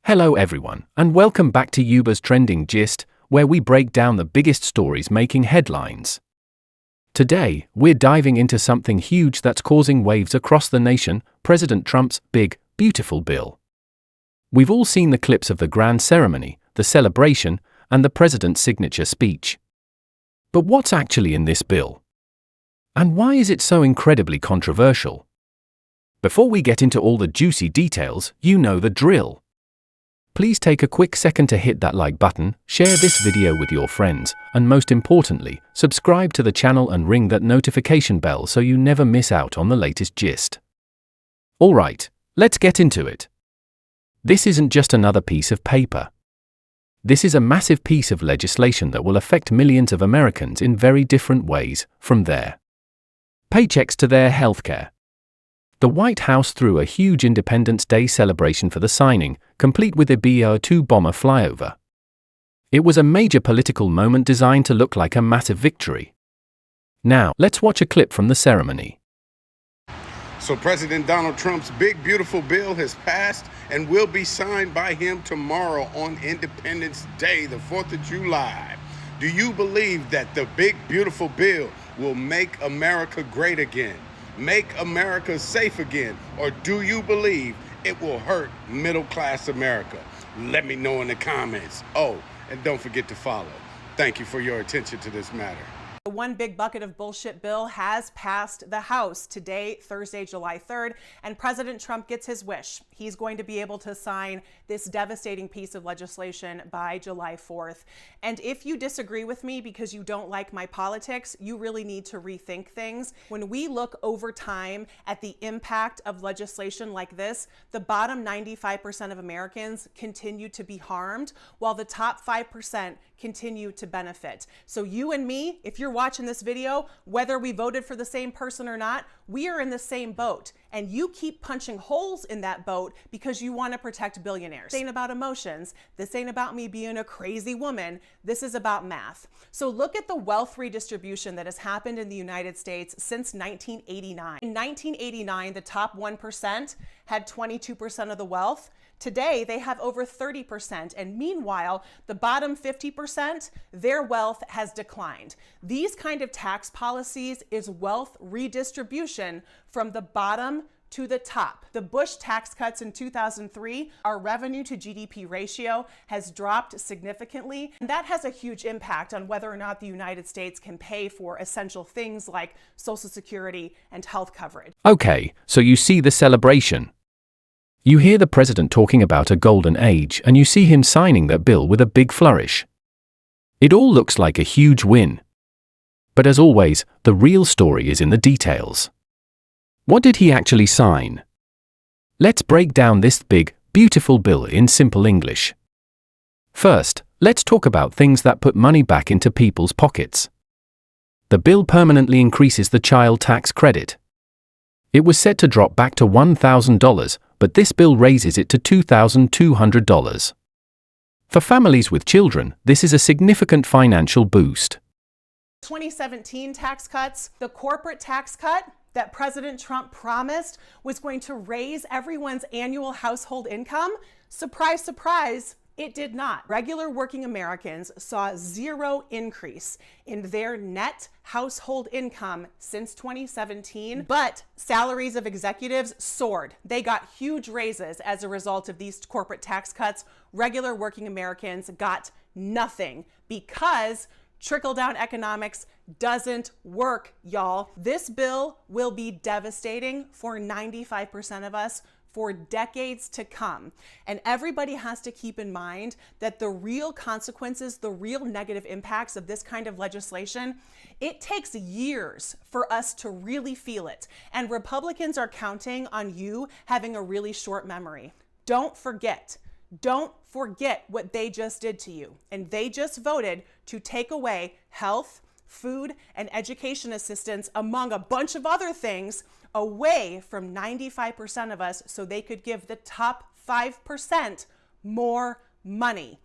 Hello everyone, and welcome back to Yuba's Trending Gist, where we break down the biggest stories making headlines. Today, we're diving into something huge that's causing waves across the nation: President Trump's big, beautiful bill. We've all seen the clips of the grand ceremony, the celebration, and the president's signature speech. But what's actually in this bill? And why is it so incredibly controversial? Before we get into all the juicy details, you know the drill. Please take a quick second to hit that like button, share this video with your friends, and most importantly, subscribe to the channel and ring that notification bell so you never miss out on the latest gist. Alright, let's get into it. This isn't just another piece of paper. This is a massive piece of legislation that will affect millions of Americans in very different ways, from their paychecks to their healthcare. The White House threw a huge Independence Day celebration for the signing, complete with a BR-2 bomber flyover. It was a major political moment designed to look like a massive victory. Now, let's watch a clip from the ceremony. So President Donald Trump's big, beautiful bill has passed and will be signed by him tomorrow on Independence Day, the 4th of July. Do you believe that the big, beautiful bill will make America great again? Make America safe again? Or do you believe it will hurt middle-class America? Let me know in the comments. Oh, and don't forget to follow. Thank you for your attention to this matter. The one big bucket of bullshit bill has passed the House today, Thursday, July 3rd, and President Trump gets his wish. He's going to be able to sign this devastating piece of legislation by July 4th. And if you disagree with me because you don't like my politics, you really need to rethink things. When we look over time at the impact of legislation like this, the bottom 95% of Americans continue to be harmed, while the top 5% continue to benefit. So you and me, if you're watching this video, whether we voted for the same person or not, we are in the same boat. And you keep punching holes in that boat because you want to protect billionaires. This ain't about emotions. This ain't about me being a crazy woman. This is about math. So look at the wealth redistribution that has happened in the United States since 1989. In 1989, the top 1% had 22% of the wealth. Today, they have over 30%, and meanwhile, the bottom 50%, their wealth has declined. These kind of tax policies is wealth redistribution from the bottom to the top. The Bush tax cuts in 2003, our revenue to GDP ratio has dropped significantly, and that has a huge impact on whether or not the United States can pay for essential things like Social Security and health coverage. Okay, so you see the celebration. You hear the president talking about a golden age, and you see him signing that bill with a big flourish. It all looks like a huge win. But as always, the real story is in the details. What did he actually sign? Let's break down this big, beautiful bill in simple English. First, let's talk about things that put money back into people's pockets. The bill permanently increases the child tax credit. It was set to drop back to $1,000, but this bill raises it to $2,200. For families with children, this is a significant financial boost. 2017 tax cuts, the corporate tax cut that President Trump promised was going to raise everyone's annual household income. Surprise, surprise, it did not. Regular working Americans saw zero increase in their net household income since 2017, but salaries of executives soared. They got huge raises as a result of these corporate tax cuts. Regular working Americans got nothing because trickle-down economics doesn't work, y'all. This bill will be devastating for 95% of us for decades to come. And everybody has to keep in mind that the real consequences, the real negative impacts of this kind of legislation, it takes years for us to really feel it. And Republicans are counting on you having a really short memory. Don't forget what they just did to you. And they just voted to take away health, food, and education assistance, among a bunch of other things, away from 95% of us so they could give the top 5% more money.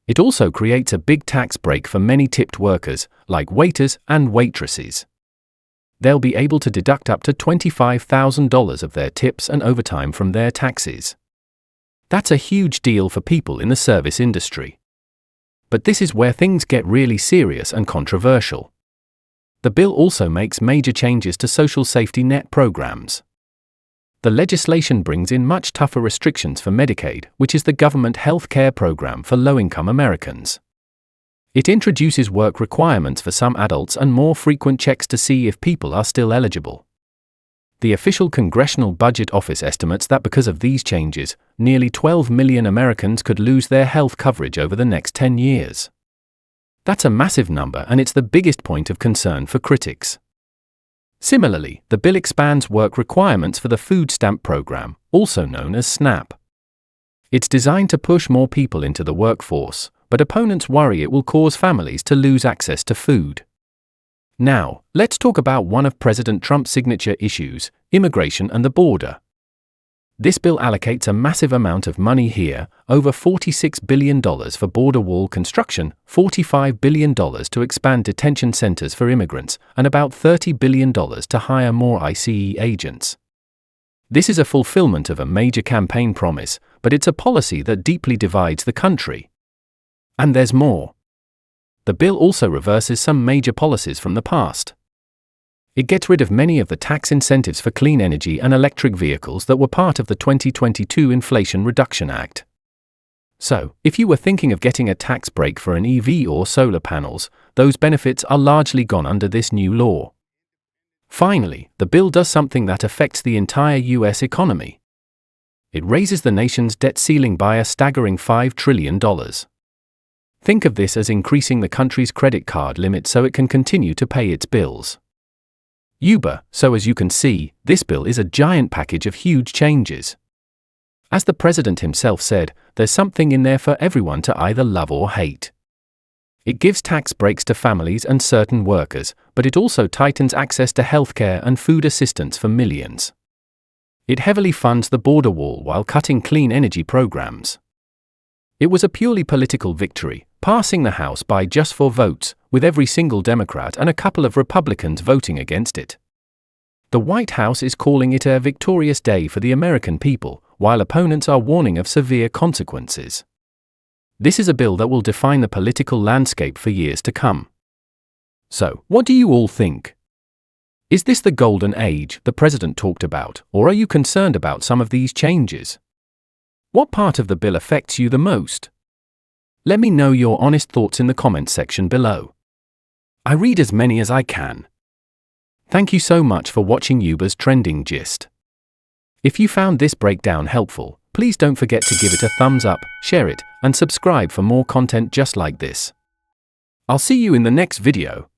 It also creates a big tax break for many tipped workers, like waiters and waitresses. They'll be able to deduct up to $25,000 of their tips and overtime from their taxes. That's a huge deal for people in the service industry. But this is where things get really serious and controversial. The bill also makes major changes to social safety net programs. The legislation brings in much tougher restrictions for Medicaid, which is the government health care program for low-income Americans. It introduces work requirements for some adults and more frequent checks to see if people are still eligible. The official Congressional Budget Office estimates that because of these changes, nearly 12 million Americans could lose their health coverage over the next 10 years. That's a massive number, and it's the biggest point of concern for critics. Similarly, the bill expands work requirements for the food stamp program, also known as SNAP. It's designed to push more people into the workforce, but opponents worry it will cause families to lose access to food. Now, let's talk about one of President Trump's signature issues, immigration and the border. This bill allocates a massive amount of money here, over $46 billion for border wall construction, $45 billion to expand detention centers for immigrants, and about $30 billion to hire more ICE agents. This is a fulfillment of a major campaign promise, but it's a policy that deeply divides the country. And there's more. The bill also reverses some major policies from the past. It gets rid of many of the tax incentives for clean energy and electric vehicles that were part of the 2022 Inflation Reduction Act. So, if you were thinking of getting a tax break for an EV or solar panels, those benefits are largely gone under this new law. Finally, the bill does something that affects the entire US economy. It raises the nation's debt ceiling by a staggering $5 trillion. Think of this as increasing the country's credit card limit so it can continue to pay its bills. So as you can see, this bill is a giant package of huge changes. As the president himself said, there's something in there for everyone to either love or hate. It gives tax breaks to families and certain workers, but it also tightens access to healthcare and food assistance for millions. It heavily funds the border wall while cutting clean energy programs. It was a purely political victory, passing the House by just 4 votes, with every single Democrat and a couple of Republicans voting against it. The White House is calling it a victorious day for the American people, while opponents are warning of severe consequences. This is a bill that will define the political landscape for years to come. So, what do you all think? Is this the golden age the president talked about, or are you concerned about some of these changes? What part of the bill affects you the most? Let me know your honest thoughts in the comments section below. I read as many as I can. Thank you so much for watching Yuba's Trending Gist. If you found this breakdown helpful, please don't forget to give it a thumbs up, share it, and subscribe for more content just like this. I'll see you in the next video.